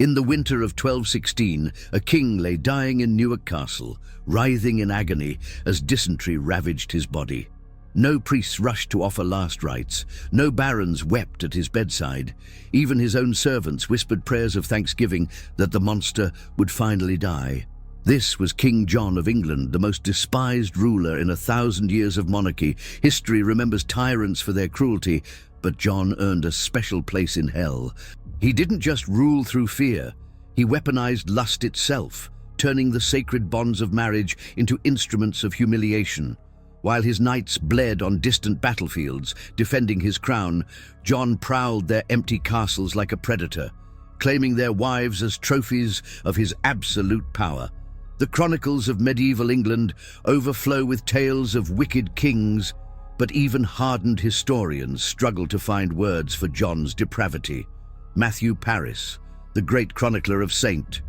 In the winter of 1216, a king lay dying in Newark Castle, writhing in agony as dysentery ravaged his body. No priests rushed to offer last rites, no barons wept at his bedside. Even his own servants whispered prayers of thanksgiving that the monster would finally die. This was King John of England, the most despised ruler in 1,000 years of monarchy. History remembers tyrants for their cruelty, but John earned a special place in hell. He didn't just rule through fear, he weaponized lust itself, turning the sacred bonds of marriage into instruments of humiliation. While his knights bled on distant battlefields, defending his crown, John prowled their empty castles like a predator, claiming their wives as trophies of his absolute power. The chronicles of medieval England overflow with tales of wicked kings, but even hardened historians struggle to find words for John's depravity. Matthew Paris, the great chronicler of St.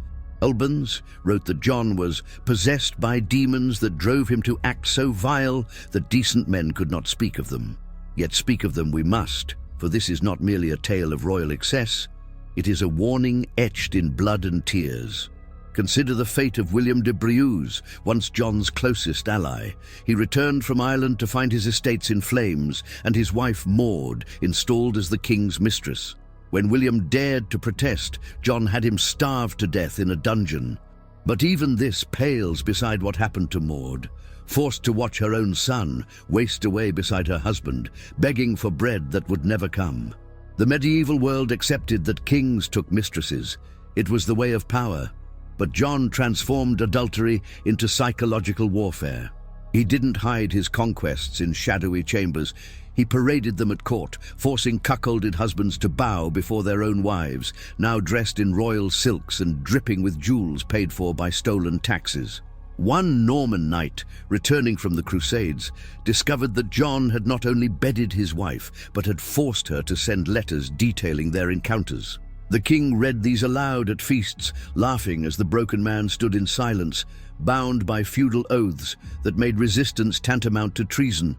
Albans, wrote that John was possessed by demons that drove him to act so vile that decent men could not speak of them. Yet speak of them we must, for this is not merely a tale of royal excess, it is a warning etched in blood and tears. Consider the fate of William de Brieux, once John's closest ally. He returned from Ireland to find his estates in flames and his wife Maud installed as the king's mistress. When William dared to protest, John had him starved to death in a dungeon. But even this pales beside what happened to Maud, forced to watch her own son waste away beside her husband, begging for bread that would never come. The medieval world accepted that kings took mistresses. It was the way of power. But John transformed adultery into psychological warfare. He didn't hide his conquests in shadowy chambers. He paraded them at court, forcing cuckolded husbands to bow before their own wives, now dressed in royal silks and dripping with jewels paid for by stolen taxes. One Norman knight, returning from the Crusades, discovered that John had not only bedded his wife, but had forced her to send letters detailing their encounters. The king read these aloud at feasts, laughing as the broken man stood in silence, bound by feudal oaths that made resistance tantamount to treason.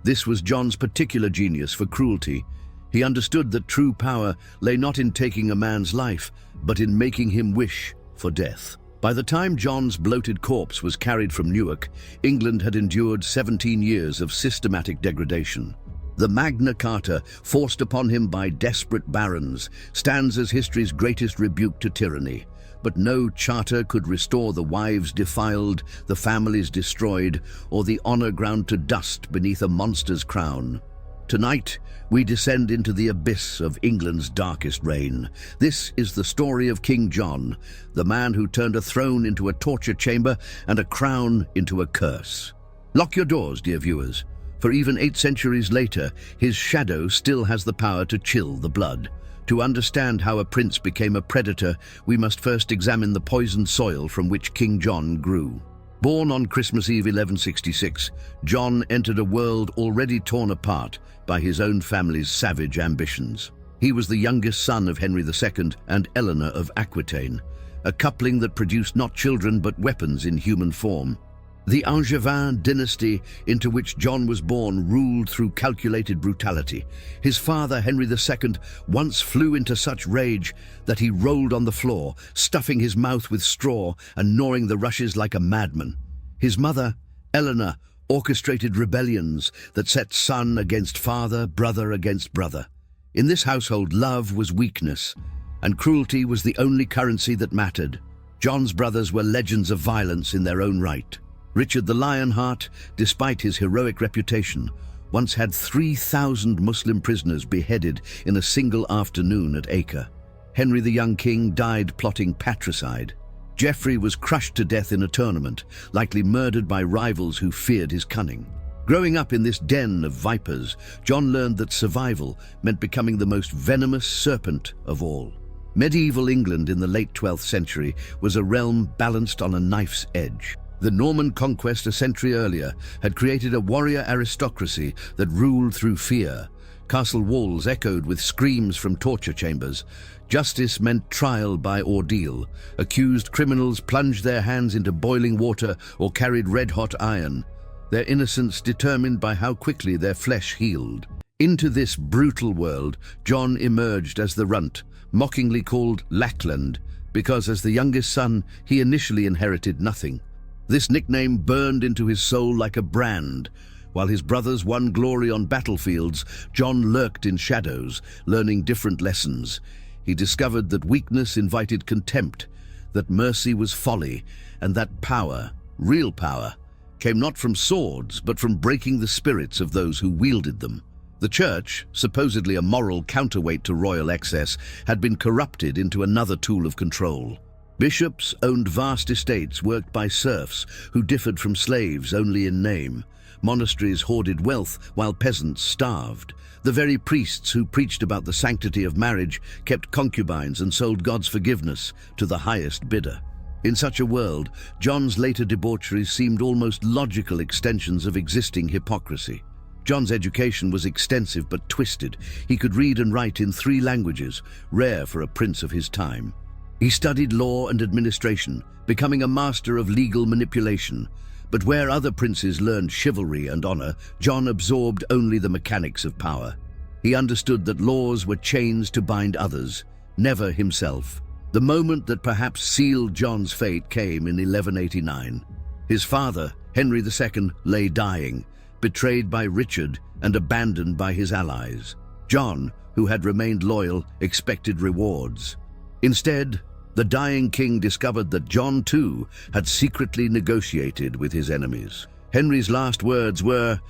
This was John's particular genius for cruelty. He understood that true power lay not in taking a man's life, but in making him wish for death. By the time John's bloated corpse was carried from Newark, England had endured 17 years of systematic degradation. The Magna Carta, forced upon him by desperate barons, stands as history's greatest rebuke to tyranny. But no charter could restore the wives defiled, the families destroyed, or the honor ground to dust beneath a monster's crown. Tonight, we descend into the abyss of England's darkest reign. This is the story of King John, the man who turned a throne into a torture chamber and a crown into a curse. Lock your doors, dear viewers, for even 8 centuries later, his shadow still has the power to chill the blood. To understand how a prince became a predator, we must first examine the poisoned soil from which King John grew. Born on Christmas Eve 1166, John entered a world already torn apart by his own family's savage ambitions. He was the youngest son of Henry II and Eleanor of Aquitaine, a coupling that produced not children but weapons in human form. The Angevin dynasty into which John was born ruled through calculated brutality. His father, Henry II, once flew into such rage that he rolled on the floor, stuffing his mouth with straw and gnawing the rushes like a madman. His mother, Eleanor, orchestrated rebellions that set son against father, brother against brother. In this household, love was weakness, and cruelty was the only currency that mattered. John's brothers were legends of violence in their own right. Richard the Lionheart, despite his heroic reputation, once had 3,000 Muslim prisoners beheaded in a single afternoon at Acre. Henry the young king died plotting patricide. Geoffrey was crushed to death in a tournament, likely murdered by rivals who feared his cunning. Growing up in this den of vipers, John learned that survival meant becoming the most venomous serpent of all. Medieval England in the late 12th century was a realm balanced on a knife's edge. The Norman conquest a century earlier had created a warrior aristocracy that ruled through fear. Castle walls echoed with screams from torture chambers. Justice meant trial by ordeal. Accused criminals plunged their hands into boiling water or carried red-hot iron, their innocence determined by how quickly their flesh healed. Into this brutal world, John emerged as the runt, mockingly called Lackland, because as the youngest son, he initially inherited nothing. This nickname burned into his soul like a brand. While his brothers won glory on battlefields, John lurked in shadows, learning different lessons. He discovered that weakness invited contempt, that mercy was folly, and that power, real power, came not from swords, but from breaking the spirits of those who wielded them. The church, supposedly a moral counterweight to royal excess, had been corrupted into another tool of control. Bishops owned vast estates worked by serfs who differed from slaves only in name. Monasteries hoarded wealth while peasants starved. The very priests who preached about the sanctity of marriage kept concubines and sold God's forgiveness to the highest bidder. In such a world, John's later debaucheries seemed almost logical extensions of existing hypocrisy. John's education was extensive but twisted. He could read and write in 3 languages, rare for a prince of his time. He studied law and administration, becoming a master of legal manipulation. But where other princes learned chivalry and honor, John absorbed only the mechanics of power. He understood that laws were chains to bind others, never himself. The moment that perhaps sealed John's fate came in 1189. His father, Henry II, lay dying, betrayed by Richard and abandoned by his allies. John, who had remained loyal, expected rewards. Instead, the dying king discovered that John, too, had secretly negotiated with his enemies. Henry's last words were,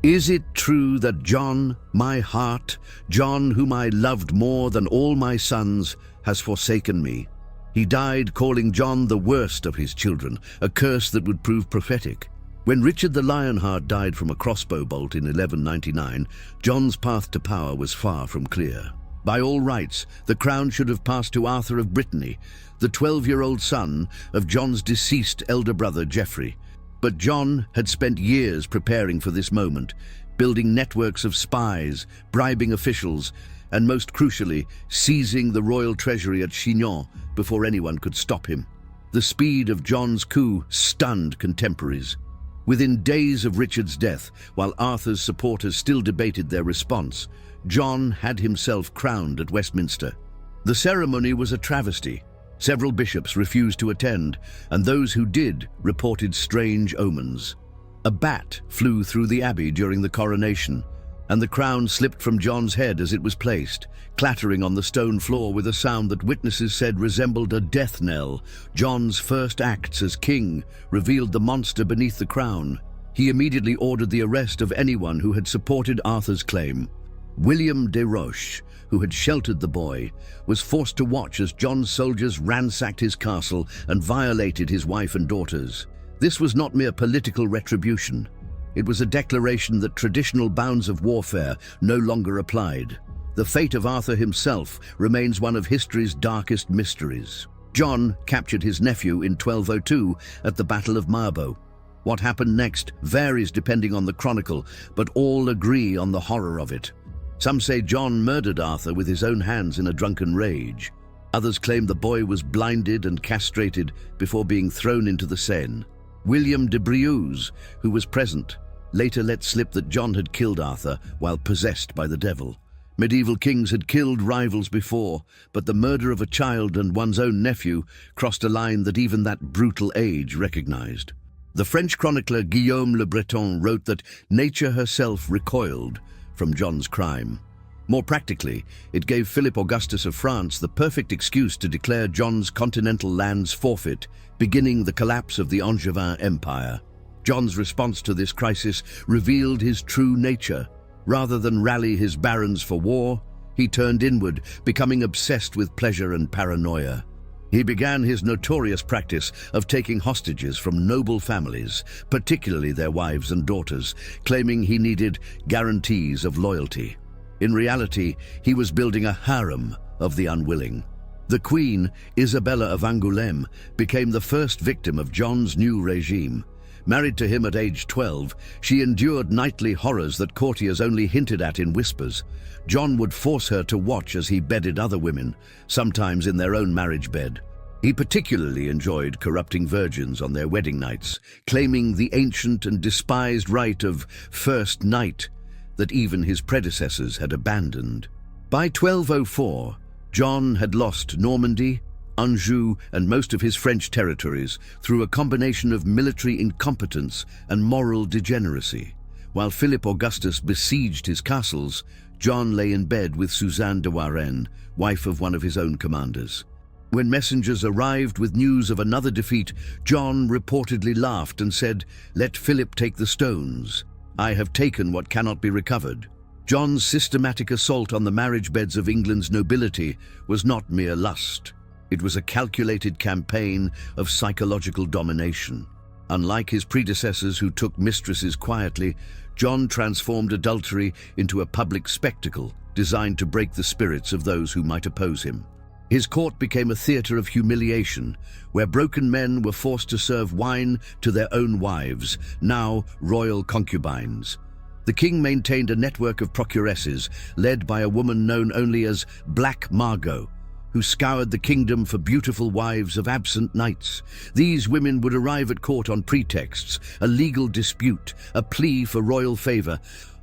"Is it true that John, my heart, John whom I loved more than all my sons, has forsaken me?" He died calling John the worst of his children, a curse that would prove prophetic. When Richard the Lionheart died from a crossbow bolt in 1199, John's path to power was far from clear. By all rights, the crown should have passed to Arthur of Brittany, the 12-year-old son of John's deceased elder brother Geoffrey. But John had spent years preparing for this moment, building networks of spies, bribing officials, and most crucially, seizing the royal treasury at Chinon before anyone could stop him. The speed of John's coup stunned contemporaries. Within days of Richard's death, while Arthur's supporters still debated their response, John had himself crowned at Westminster. The ceremony was a travesty. Several bishops refused to attend, and those who did reported strange omens. A bat flew through the abbey during the coronation, and the crown slipped from John's head as it was placed, clattering on the stone floor with a sound that witnesses said resembled a death knell. John's first acts as king revealed the monster beneath the crown. He immediately ordered the arrest of anyone who had supported Arthur's claim. William de Roche, who had sheltered the boy, was forced to watch as John's soldiers ransacked his castle and violated his wife and daughters. This was not mere political retribution. It was a declaration that traditional bounds of warfare no longer applied. The fate of Arthur himself remains one of history's darkest mysteries. John captured his nephew in 1202 at the Battle of Marbo. What happened next varies depending on the chronicle, but all agree on the horror of it. Some say John murdered Arthur with his own hands in a drunken rage. Others claim the boy was blinded and castrated before being thrown into the Seine. William de Briouze, who was present, later let slip that John had killed Arthur while possessed by the devil. Medieval kings had killed rivals before, but the murder of a child and one's own nephew crossed a line that even that brutal age recognized. The French chronicler Guillaume le Breton wrote that nature herself recoiled from John's crime. More practically, it gave Philip Augustus of France the perfect excuse to declare John's continental lands forfeit, beginning the collapse of the Angevin Empire. John's response to this crisis revealed his true nature. Rather than rally his barons for war, he turned inward, becoming obsessed with pleasure and paranoia. He began his notorious practice of taking hostages from noble families, particularly their wives and daughters, claiming he needed guarantees of loyalty. In reality, he was building a harem of the unwilling. The Queen, Isabella of Angoulême, became the first victim of John's new regime. Married to him at age 12, she endured nightly horrors that courtiers only hinted at in whispers. John would force her to watch as he bedded other women, sometimes in their own marriage bed. He particularly enjoyed corrupting virgins on their wedding nights, claiming the ancient and despised right of first night that even his predecessors had abandoned. By 1204, John had lost Normandy, Anjou, and most of his French territories through a combination of military incompetence and moral degeneracy. While Philip Augustus besieged his castles, John lay in bed with Suzanne de Warenne, wife of one of his own commanders. When messengers arrived with news of another defeat, John reportedly laughed and said, "Let Philip take the stones. I have taken what cannot be recovered." John's systematic assault on the marriage beds of England's nobility was not mere lust. It was a calculated campaign of psychological domination. Unlike his predecessors who took mistresses quietly, John transformed adultery into a public spectacle designed to break the spirits of those who might oppose him. His court became a theater of humiliation, where broken men were forced to serve wine to their own wives, now royal concubines. The king maintained a network of procuresses, led by a woman known only as Black Margot, who scoured the kingdom for beautiful wives of absent knights. These women would arrive at court on pretexts, a legal dispute, a plea for royal favor,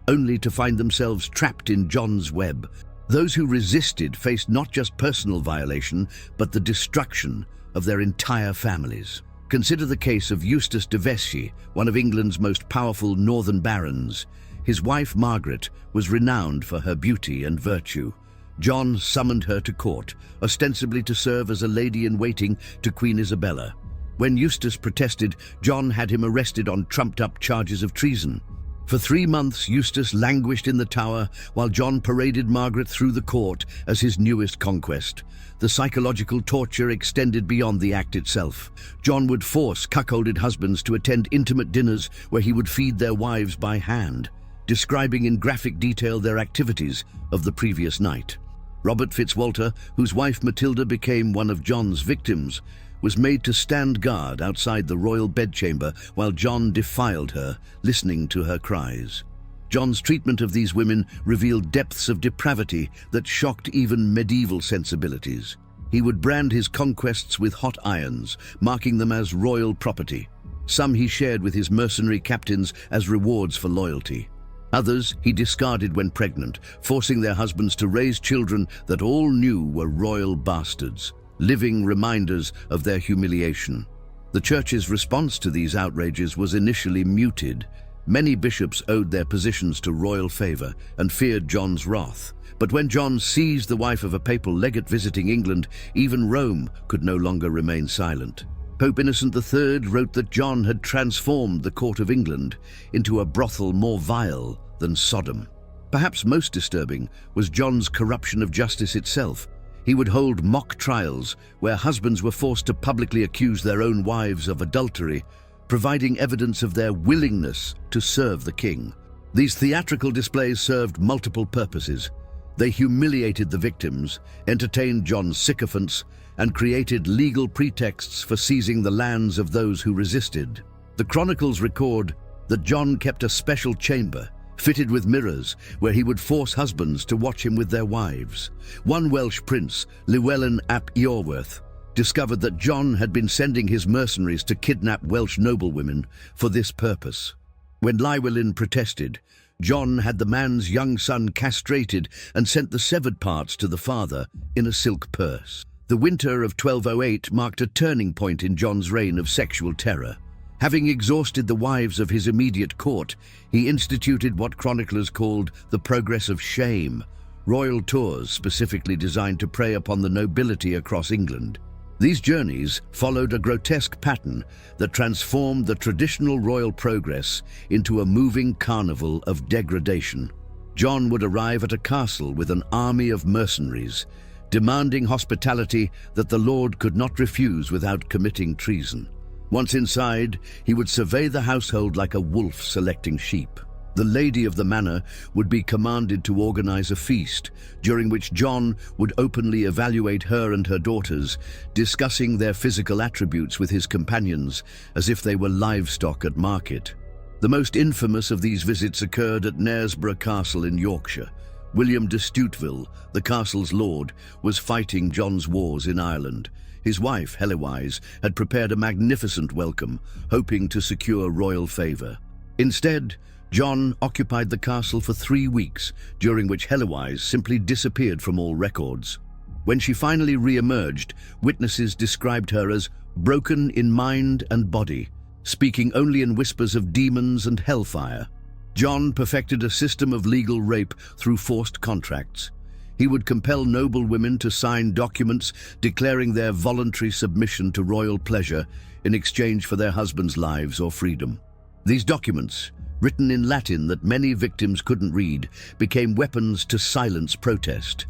only to find themselves trapped in John's web. Those who resisted faced not just personal violation, but the destruction of their entire families. Consider the case of Eustace de Vesci, one of England's most powerful northern barons. His wife Margaret was renowned for her beauty and virtue. John summoned her to court, ostensibly to serve as a lady-in-waiting to Queen Isabella. When Eustace protested, John had him arrested on trumped-up charges of treason. For 3 months, Eustace languished in the Tower, while John paraded Margaret through the court as his newest conquest. The psychological torture extended beyond the act itself. John would force cuckolded husbands to attend intimate dinners where he would feed their wives by hand, describing in graphic detail their activities of the previous night. Robert Fitzwalter, whose wife Matilda became one of John's victims, was made to stand guard outside the royal bedchamber while John defiled her, listening to her cries. John's treatment of these women revealed depths of depravity that shocked even medieval sensibilities. He would brand his conquests with hot irons, marking them as royal property. Some he shared with his mercenary captains as rewards for loyalty. Others he discarded when pregnant, forcing their husbands to raise children that all knew were royal bastards, living reminders of their humiliation. The Church's response to these outrages was initially muted. Many bishops owed their positions to royal favor and feared John's wrath. But when John seized the wife of a papal legate visiting England, even Rome could no longer remain silent. Pope Innocent III wrote that John had transformed the court of England into a brothel more vile than Sodom. Perhaps most disturbing was John's corruption of justice itself. He would hold mock trials where husbands were forced to publicly accuse their own wives of adultery, providing evidence of their willingness to serve the king. These theatrical displays served multiple purposes. They humiliated the victims, entertained John's sycophants, and created legal pretexts for seizing the lands of those who resisted. The chronicles record that John kept a special chamber, fitted with mirrors, where he would force husbands to watch him with their wives. One Welsh prince, Llewellyn ap Iorwerth, discovered that John had been sending his mercenaries to kidnap Welsh noblewomen for this purpose. When Llywelyn protested, John had the man's young son castrated and sent the severed parts to the father in a silk purse. The winter of 1208 marked a turning point in John's reign of sexual terror. Having exhausted the wives of his immediate court, he instituted what chroniclers called the progress of shame, royal tours specifically designed to prey upon the nobility across England. These journeys followed a grotesque pattern that transformed the traditional royal progress into a moving carnival of degradation. John would arrive at a castle with an army of mercenaries, demanding hospitality that the lord could not refuse without committing treason. Once inside, he would survey the household like a wolf selecting sheep. The lady of the manor would be commanded to organize a feast, during which John would openly evaluate her and her daughters, discussing their physical attributes with his companions as if they were livestock at market. The most infamous of these visits occurred at Knaresborough Castle in Yorkshire. William de Stuteville, the castle's lord, was fighting John's wars in Ireland. His wife, Helewise, had prepared a magnificent welcome, hoping to secure royal favor. Instead, John occupied the castle for 3 weeks, during which Helewise simply disappeared from all records. When she finally re-emerged, witnesses described her as broken in mind and body, speaking only in whispers of demons and hellfire. John perfected a system of legal rape through forced contracts. He would compel noble women to sign documents declaring their voluntary submission to royal pleasure in exchange for their husbands' lives or freedom. These documents, written in Latin that many victims couldn't read, became weapons to silence protest.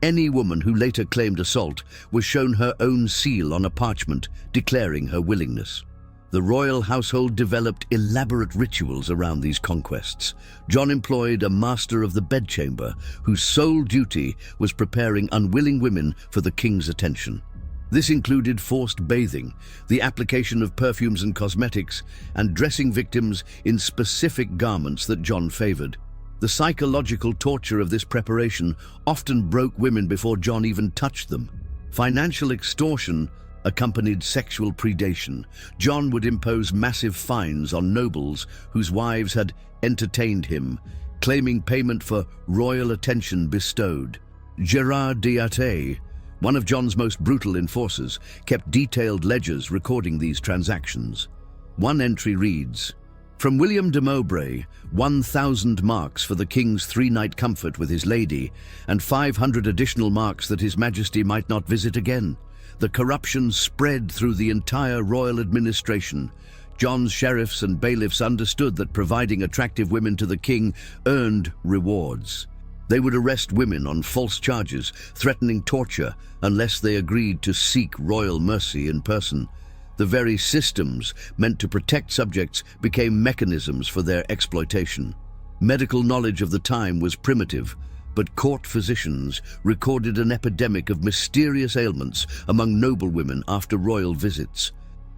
Any woman who later claimed assault was shown her own seal on a parchment declaring her willingness. The royal household developed elaborate rituals around these conquests. John employed a master of the bedchamber whose sole duty was preparing unwilling women for the king's attention. This included forced bathing, the application of perfumes and cosmetics, and dressing victims in specific garments that John favored. The psychological torture of this preparation often broke women before John even touched them. Financial extortion accompanied sexual predation. John would impose massive fines on nobles whose wives had entertained him, claiming payment for royal attention bestowed. Gerard d'Artey, one of John's most brutal enforcers, kept detailed ledgers recording these transactions. One entry reads, "From William de Mowbray, 1,000 marks for the king's 3-night comfort with his lady, and 500 additional marks that his majesty might not visit again." The corruption spread through the entire royal administration. John's sheriffs and bailiffs understood that providing attractive women to the king earned rewards. They would arrest women on false charges, threatening torture unless they agreed to seek royal mercy in person. The very systems meant to protect subjects became mechanisms for their exploitation. Medical knowledge of the time was primitive, but court physicians recorded an epidemic of mysterious ailments among noblewomen after royal visits.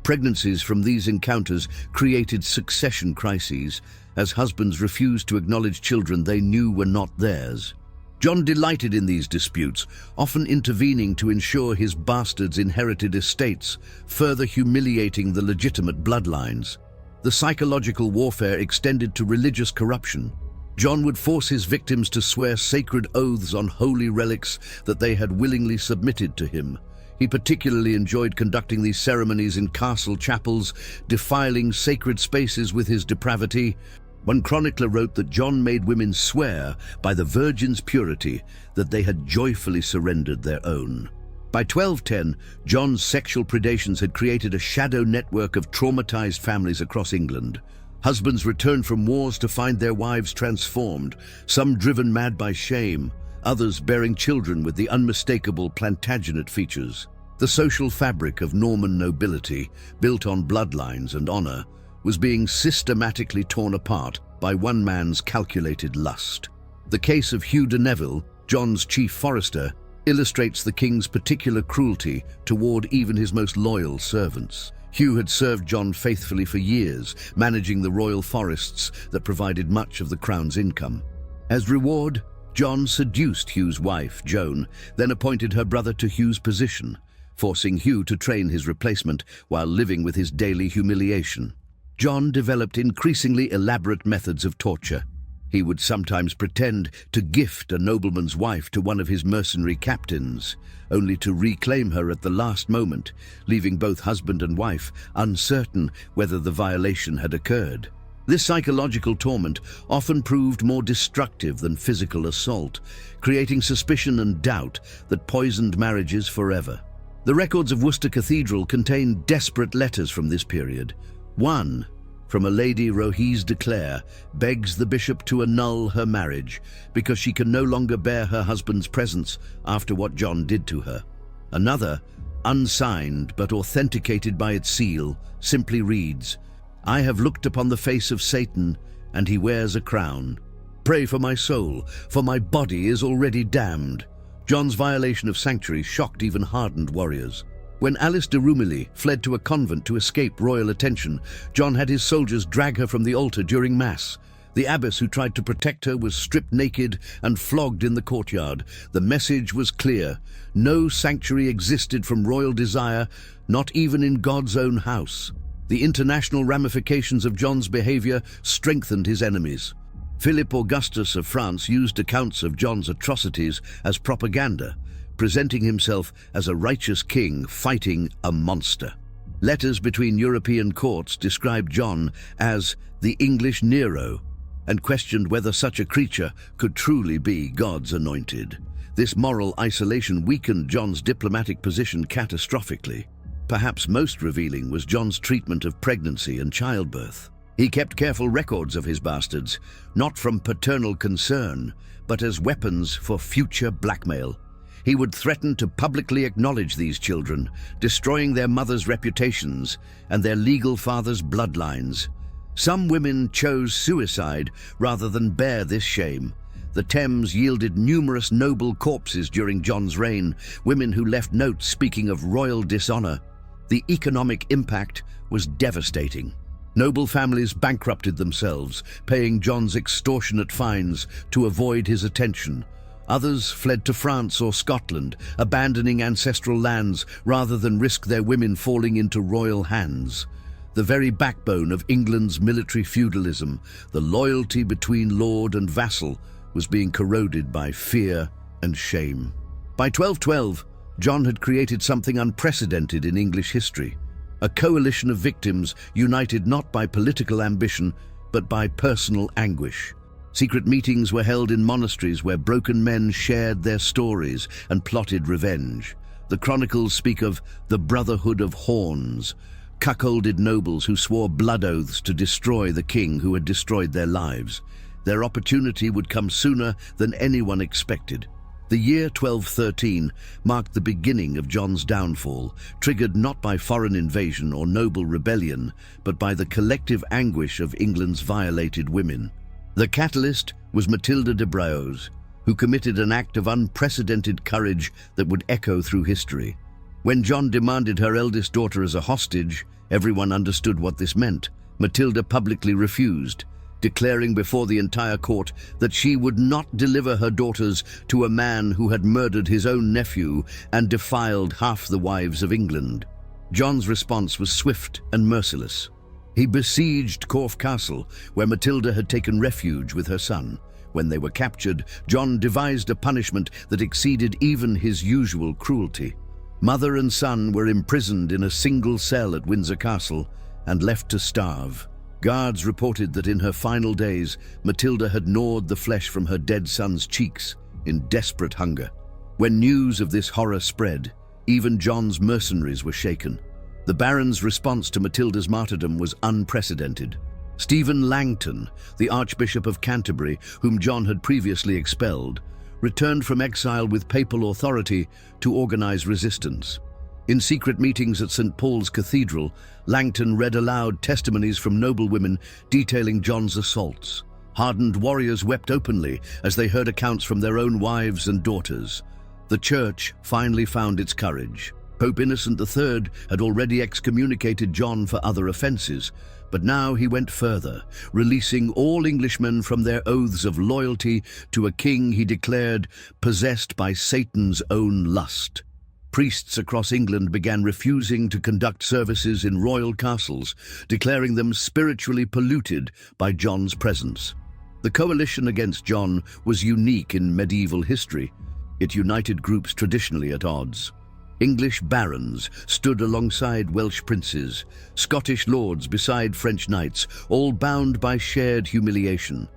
Pregnancies from these encounters created succession crises, as husbands refused to acknowledge children they knew were not theirs. John delighted in these disputes, often intervening to ensure his bastards inherited estates, further humiliating the legitimate bloodlines. The psychological warfare extended to religious corruption. John would force his victims to swear sacred oaths on holy relics that they had willingly submitted to him. He particularly enjoyed conducting these ceremonies in castle chapels, defiling sacred spaces with his depravity. One chronicler wrote that John made women swear by the Virgin's purity that they had joyfully surrendered their own. By 1210, John's sexual predations had created a shadow network of traumatized families across England. Husbands returned from wars to find their wives transformed, some driven mad by shame, others bearing children with the unmistakable Plantagenet features. The social fabric of Norman nobility, built on bloodlines and honor, was being systematically torn apart by one man's calculated lust. The case of Hugh de Neville, John's chief forester, illustrates the king's particular cruelty toward even his most loyal servants. Hugh had served John faithfully for years, managing the royal forests that provided much of the crown's income. As reward, John seduced Hugh's wife, Joan, then appointed her brother to Hugh's position, forcing Hugh to train his replacement while living with his daily humiliation. John developed increasingly elaborate methods of torture. He would sometimes pretend to gift a nobleman's wife to one of his mercenary captains, only to reclaim her at the last moment, leaving both husband and wife uncertain whether the violation had occurred. This psychological torment often proved more destructive than physical assault, creating suspicion and doubt that poisoned marriages forever. The records of Worcester Cathedral contain desperate letters from this period. One, from a Lady Rohise de Clare, begs the bishop to annul her marriage because she can no longer bear her husband's presence after what John did to her. Another, unsigned but authenticated by its seal, simply reads, "I have looked upon the face of Satan, and he wears a crown. Pray for my soul, for my body is already damned." John's violation of sanctuary shocked even hardened warriors. When Alice de Rumilly fled to a convent to escape royal attention, John had his soldiers drag her from the altar during Mass. The abbess who tried to protect her was stripped naked and flogged in the courtyard. The message was clear. No sanctuary existed from royal desire, not even in God's own house. The international ramifications of John's behavior strengthened his enemies. Philip Augustus of France used accounts of John's atrocities as propaganda, presenting himself as a righteous king fighting a monster. Letters between European courts described John as the English Nero and questioned whether such a creature could truly be God's anointed. This moral isolation weakened John's diplomatic position catastrophically. Perhaps most revealing was John's treatment of pregnancy and childbirth. He kept careful records of his bastards, not from paternal concern, but as weapons for future blackmail. He would threaten to publicly acknowledge these children, destroying their mothers' reputations and their legal fathers' bloodlines. Some women chose suicide rather than bear this shame. The Thames yielded numerous noble corpses during John's reign, women who left notes speaking of royal dishonor. The economic impact was devastating. Noble families bankrupted themselves, paying John's extortionate fines to avoid his attention. Others fled to France or Scotland, abandoning ancestral lands rather than risk their women falling into royal hands. The very backbone of England's military feudalism, the loyalty between lord and vassal, was being corroded by fear and shame. By 1212, John had created something unprecedented in English history, a coalition of victims united not by political ambition, but by personal anguish. Secret meetings were held in monasteries where broken men shared their stories and plotted revenge. The chronicles speak of the Brotherhood of Horns, cuckolded nobles who swore blood oaths to destroy the king who had destroyed their lives. Their opportunity would come sooner than anyone expected. The year 1213 marked the beginning of John's downfall, triggered not by foreign invasion or noble rebellion, but by the collective anguish of England's violated women. The catalyst was Matilda de Brao's, who committed an act of unprecedented courage that would echo through history. When John demanded her eldest daughter as a hostage, everyone understood what this meant. Matilda publicly refused, declaring before the entire court that she would not deliver her daughters to a man who had murdered his own nephew and defiled half the wives of England. John's response was swift and merciless. He besieged Corfe Castle, where Matilda had taken refuge with her son. When they were captured, John devised a punishment that exceeded even his usual cruelty. Mother and son were imprisoned in a single cell at Windsor Castle and left to starve. Guards reported that in her final days, Matilda had gnawed the flesh from her dead son's cheeks in desperate hunger. When news of this horror spread, even John's mercenaries were shaken. The Baron's response to Matilda's martyrdom was unprecedented. Stephen Langton, the Archbishop of Canterbury, whom John had previously expelled, returned from exile with papal authority to organize resistance. In secret meetings at St. Paul's Cathedral, Langton read aloud testimonies from noblewomen detailing John's assaults. Hardened warriors wept openly as they heard accounts from their own wives and daughters. The Church finally found its courage. Pope Innocent III had already excommunicated John for other offenses, but now he went further, releasing all Englishmen from their oaths of loyalty to a king he declared possessed by Satan's own lust. Priests across England began refusing to conduct services in royal castles, declaring them spiritually polluted by John's presence. The coalition against John was unique in medieval history. It united groups traditionally at odds. English barons stood alongside Welsh princes, Scottish lords beside French knights, all bound by shared humiliation.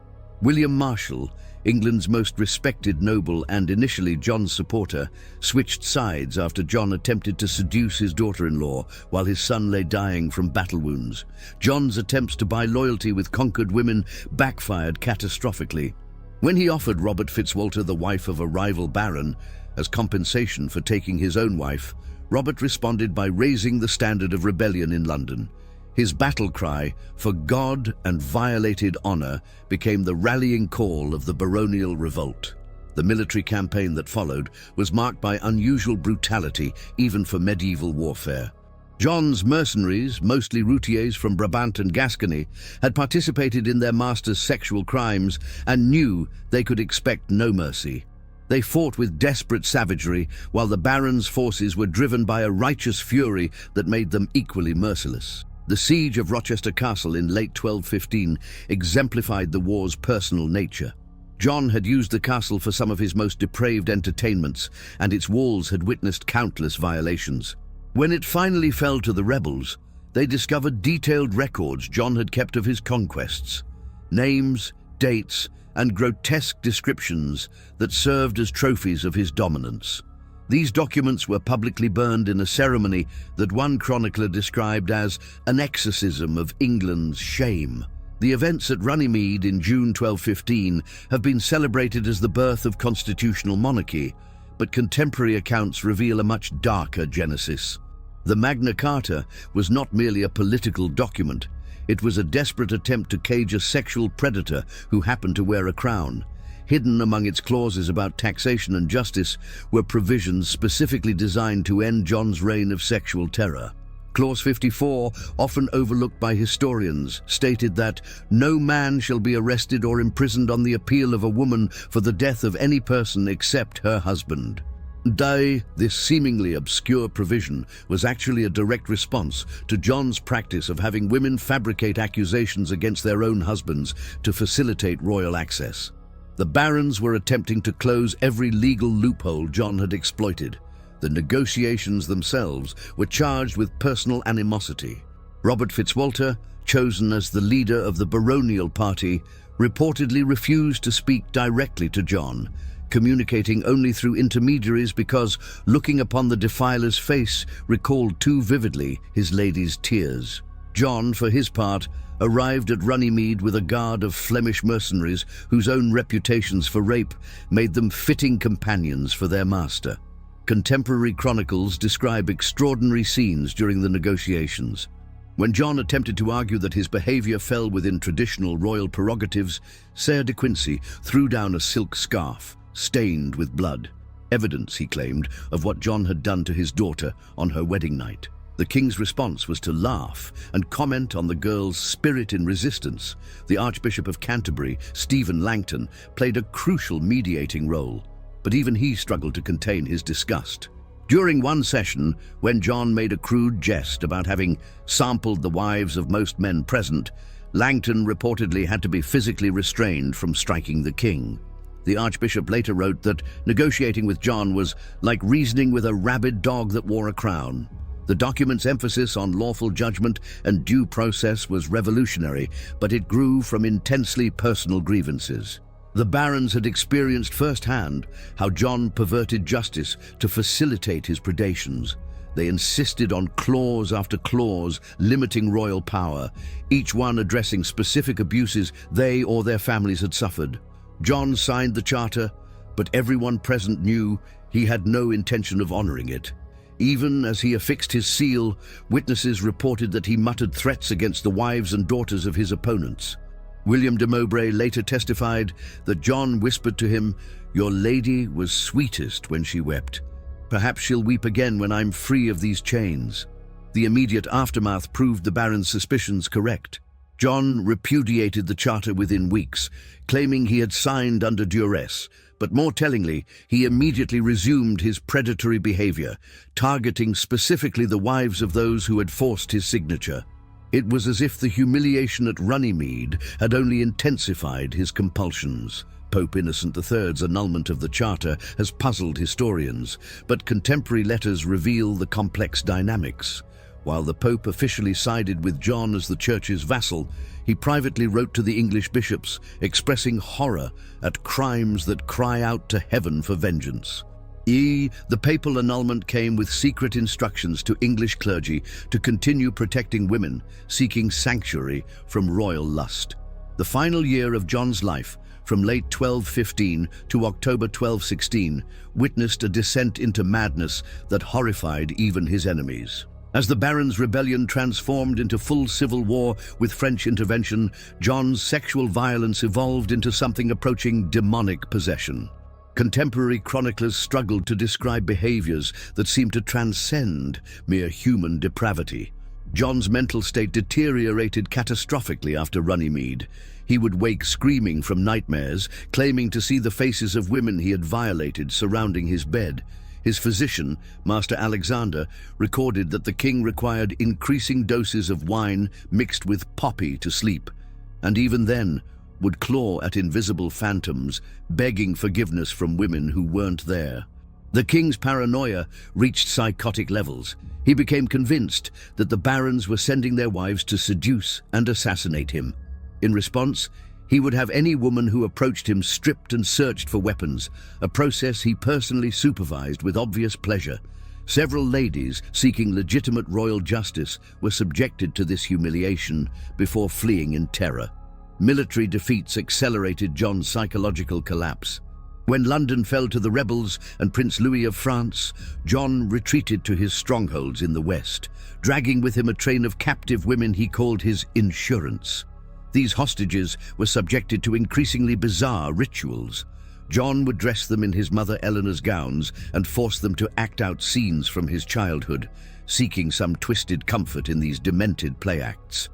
William Marshal, England's most respected noble and initially John's supporter, switched sides after John attempted to seduce his daughter-in-law while his son lay dying from battle wounds. John's attempts to buy loyalty with conquered women backfired catastrophically. When he offered Robert Fitzwalter the wife of a rival baron as compensation for taking his own wife, Robert responded by raising the standard of rebellion in London. His battle cry for God and violated honor became the rallying call of the baronial revolt. The military campaign that followed was marked by unusual brutality even for medieval warfare. John's mercenaries, mostly routiers from Brabant and Gascony, had participated in their master's sexual crimes and knew they could expect no mercy. They fought with desperate savagery, while the Baron's forces were driven by a righteous fury that made them equally merciless. The siege of Rochester Castle in late 1215 exemplified the war's personal nature. John had used the castle for some of his most depraved entertainments, and its walls had witnessed countless violations. When it finally fell to the rebels, they discovered detailed records John had kept of his conquests, names, dates, and grotesque descriptions that served as trophies of his dominance. These documents were publicly burned in a ceremony that one chronicler described as an exorcism of England's shame. The events at Runnymede in June 1215 have been celebrated as the birth of constitutional monarchy, but contemporary accounts reveal a much darker genesis. The Magna Carta was not merely a political document. It was a desperate attempt to cage a sexual predator who happened to wear a crown. Hidden among its clauses about taxation and justice were provisions specifically designed to end John's reign of sexual terror. Clause 54, often overlooked by historians, stated that no man shall be arrested or imprisoned on the appeal of a woman for the death of any person except her husband. This seemingly obscure provision was actually a direct response to John's practice of having women fabricate accusations against their own husbands to facilitate royal access. The barons were attempting to close every legal loophole John had exploited. The negotiations themselves were charged with personal animosity. Robert Fitzwalter, chosen as the leader of the baronial party, reportedly refused to speak directly to John, communicating only through intermediaries because looking upon the defiler's face recalled too vividly his lady's tears. John, for his part, arrived at Runnymede with a guard of Flemish mercenaries whose own reputations for rape made them fitting companions for their master. Contemporary chronicles describe extraordinary scenes during the negotiations. When John attempted to argue that his behavior fell within traditional royal prerogatives, Sire de Quincy threw down a silk scarf, stained with blood, evidence, he claimed, of what John had done to his daughter on her wedding night. The king's response was to laugh and comment on the girl's spirit in resistance. The Archbishop of Canterbury, Stephen Langton, played a crucial mediating role, but even he struggled to contain his disgust. During one session, when John made a crude jest about having sampled the wives of most men present, Langton reportedly had to be physically restrained from striking the king. The Archbishop later wrote that negotiating with John was like reasoning with a rabid dog that wore a crown. The document's emphasis on lawful judgment and due process was revolutionary, but it grew from intensely personal grievances. The barons had experienced firsthand how John perverted justice to facilitate his predations. They insisted on clause after clause limiting royal power, each one addressing specific abuses they or their families had suffered. John signed the charter, but everyone present knew he had no intention of honoring it. Even as he affixed his seal, witnesses reported that he muttered threats against the wives and daughters of his opponents. William de Mowbray later testified that John whispered to him, "Your lady was sweetest when she wept. Perhaps she'll weep again when I'm free of these chains." The immediate aftermath proved the baron's suspicions correct. John repudiated the charter within weeks, claiming he had signed under duress, but more tellingly, he immediately resumed his predatory behavior, targeting specifically the wives of those who had forced his signature. It was as if the humiliation at Runnymede had only intensified his compulsions. Pope Innocent III's annulment of the charter has puzzled historians, but contemporary letters reveal the complex dynamics. While the Pope officially sided with John as the Church's vassal, he privately wrote to the English bishops, expressing horror at crimes that cry out to heaven for vengeance. The papal annulment came with secret instructions to English clergy to continue protecting women seeking sanctuary from royal lust. The final year of John's life, from late 1215 to October 1216, witnessed a descent into madness that horrified even his enemies. As the Barons' rebellion transformed into full civil war with French intervention, John's sexual violence evolved into something approaching demonic possession. Contemporary chroniclers struggled to describe behaviors that seemed to transcend mere human depravity. John's mental state deteriorated catastrophically after Runnymede. He would wake screaming from nightmares, claiming to see the faces of women he had violated surrounding his bed. His physician, Master Alexander, recorded that the king required increasing doses of wine mixed with poppy to sleep. And even then, would claw at invisible phantoms, begging forgiveness from women who weren't there. The king's paranoia reached psychotic levels. He became convinced that the barons were sending their wives to seduce and assassinate him. In response, he would have any woman who approached him stripped and searched for weapons, a process he personally supervised with obvious pleasure. Several ladies seeking legitimate royal justice were subjected to this humiliation before fleeing in terror. Military defeats accelerated John's psychological collapse. When London fell to the rebels and Prince Louis of France, John retreated to his strongholds in the west, dragging with him a train of captive women he called his insurance. These hostages were subjected to increasingly bizarre rituals. John would dress them in his mother Eleanor's gowns and force them to act out scenes from his childhood, seeking some twisted comfort in these demented play acts.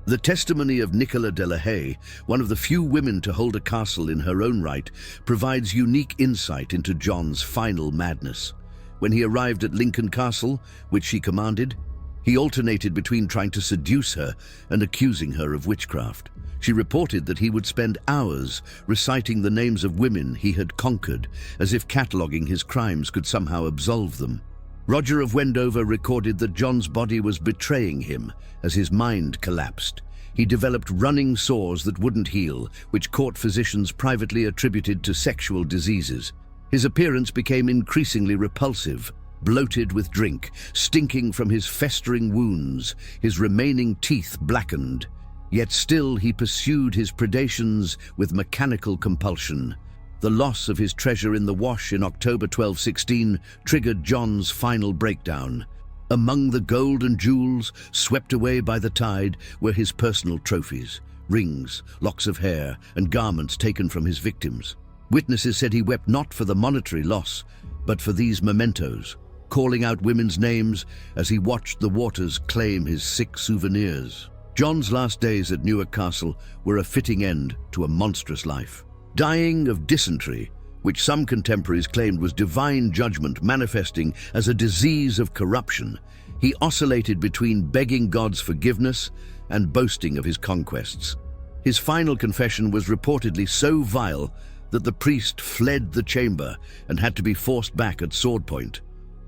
The testimony of Nicola de la Haye, one of the few women to hold a castle in her own right, provides unique insight into John's final madness. When he arrived at Lincoln Castle, which she commanded, he alternated between trying to seduce her and accusing her of witchcraft. She reported that he would spend hours reciting the names of women he had conquered, as if cataloguing his crimes could somehow absolve them. Roger of Wendover recorded that John's body was betraying him as his mind collapsed. He developed running sores that wouldn't heal, which court physicians privately attributed to sexual diseases. His appearance became increasingly repulsive, bloated with drink, stinking from his festering wounds, his remaining teeth blackened. Yet still he pursued his predations with mechanical compulsion. The loss of his treasure in the Wash in October 1216 triggered John's final breakdown. Among the gold and jewels swept away by the tide were his personal trophies, rings, locks of hair, and garments taken from his victims. Witnesses said he wept not for the monetary loss, but for these mementos, calling out women's names as he watched the waters claim his sick souvenirs. John's last days at Newark Castle were a fitting end to a monstrous life. Dying of dysentery, which some contemporaries claimed was divine judgment manifesting as a disease of corruption, he oscillated between begging God's forgiveness and boasting of his conquests. His final confession was reportedly so vile that the priest fled the chamber and had to be forced back at sword point.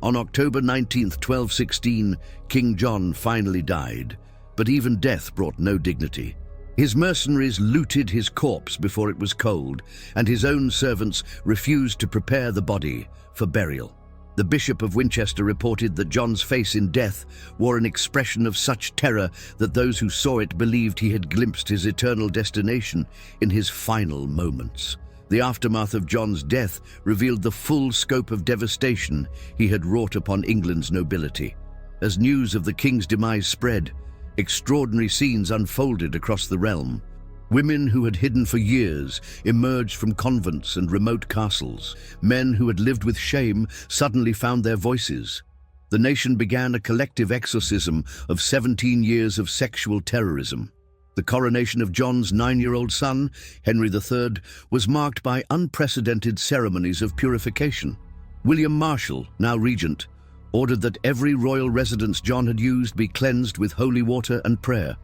On October 19, 1216, King John finally died, but even death brought no dignity. His mercenaries looted his corpse before it was cold, and his own servants refused to prepare the body for burial. The Bishop of Winchester reported that John's face in death wore an expression of such terror that those who saw it believed he had glimpsed his eternal destination in his final moments. The aftermath of John's death revealed the full scope of devastation he had wrought upon England's nobility. As news of the king's demise spread, extraordinary scenes unfolded across the realm. Women who had hidden for years emerged from convents and remote castles. Men who had lived with shame suddenly found their voices. The nation began a collective exorcism of 17 years of sexual terrorism. The coronation of John's 9-year-old son, Henry III, was marked by unprecedented ceremonies of purification. William Marshal, now regent, ordered that every royal residence John had used be cleansed with holy water and prayer.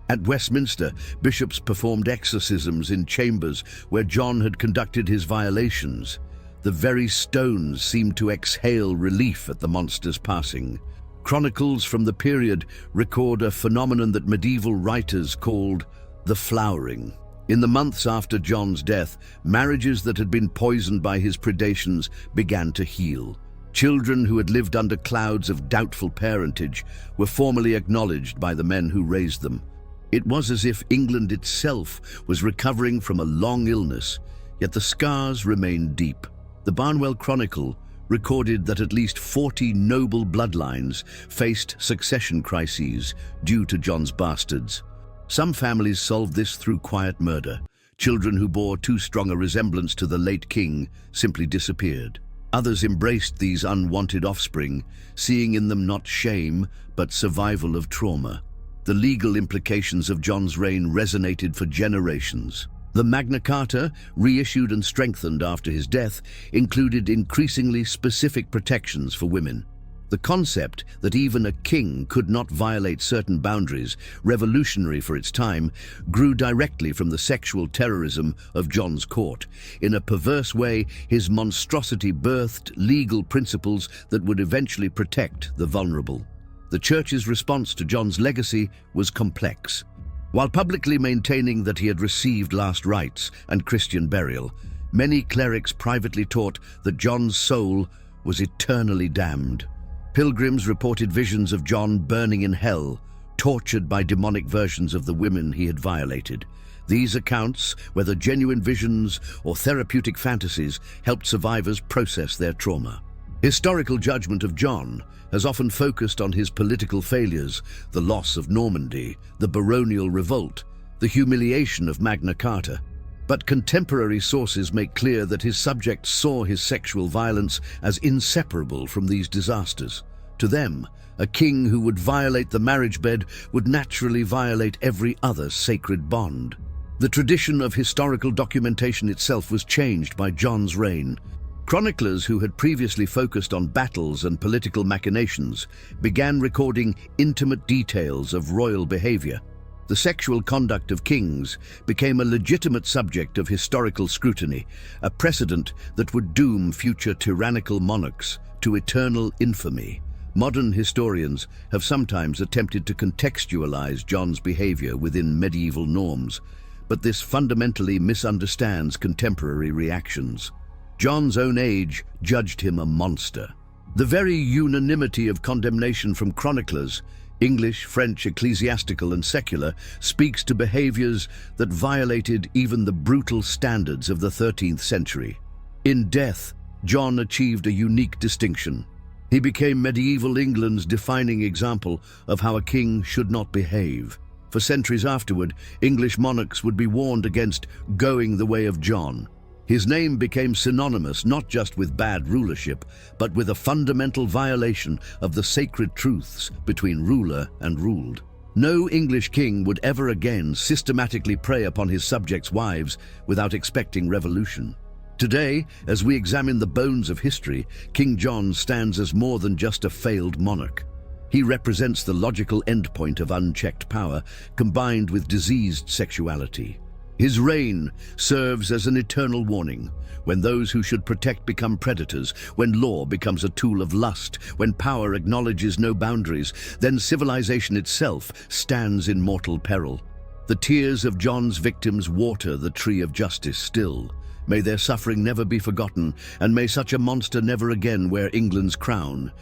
At Westminster, bishops performed exorcisms in chambers where John had conducted his violations. The very stones seemed to exhale relief at the monster's passing. Chronicles from the period record a phenomenon that medieval writers called the flowering. In the months after John's death, marriages that had been poisoned by his predations began to heal. Children who had lived under clouds of doubtful parentage were formally acknowledged by the men who raised them. It was as if England itself was recovering from a long illness, yet the scars remained deep. The Barnwell Chronicle recorded that at least 40 noble bloodlines faced succession crises due to John's bastards. Some families solved this through quiet murder. Children who bore too strong a resemblance to the late king simply disappeared. Others embraced these unwanted offspring, seeing in them not shame, but survival of trauma. The legal implications of John's reign resonated for generations. The Magna Carta, reissued and strengthened after his death, included increasingly specific protections for women. The concept that even a king could not violate certain boundaries, revolutionary for its time, grew directly from the sexual terrorism of John's court. In a perverse way, his monstrosity birthed legal principles that would eventually protect the vulnerable. The Church's response to John's legacy was complex. While publicly maintaining that he had received last rites and Christian burial, many clerics privately taught that John's soul was eternally damned. Pilgrims reported visions of John burning in hell, tortured by demonic versions of the women he had violated. These accounts, whether genuine visions or therapeutic fantasies, helped survivors process their trauma. Historical judgment of John has often focused on his political failures, the loss of Normandy, the baronial revolt, the humiliation of Magna Carta. But contemporary sources make clear that his subjects saw his sexual violence as inseparable from these disasters. To them, a king who would violate the marriage bed would naturally violate every other sacred bond. The tradition of historical documentation itself was changed by John's reign. Chroniclers who had previously focused on battles and political machinations began recording intimate details of royal behavior. The sexual conduct of kings became a legitimate subject of historical scrutiny, a precedent that would doom future tyrannical monarchs to eternal infamy. Modern historians have sometimes attempted to contextualize John's behavior within medieval norms, but this fundamentally misunderstands contemporary reactions. John's own age judged him a monster. The very unanimity of condemnation from chroniclers, English, French, ecclesiastical and secular, speaks to behaviors that violated even the brutal standards of the 13th century. In death, John achieved a unique distinction. He became medieval England's defining example of how a king should not behave. For centuries afterward, English monarchs would be warned against going the way of John. His name became synonymous not just with bad rulership, but with a fundamental violation of the sacred truths between ruler and ruled. No English king would ever again systematically prey upon his subjects' wives without expecting revolution. Today, as we examine the bones of history, King John stands as more than just a failed monarch. He represents the logical endpoint of unchecked power, combined with diseased sexuality. His reign serves as an eternal warning. When those who should protect become predators, when law becomes a tool of lust, when power acknowledges no boundaries, then civilization itself stands in mortal peril. The tears of John's victims water the tree of justice still. May their suffering never be forgotten, and may such a monster never again wear England's crown.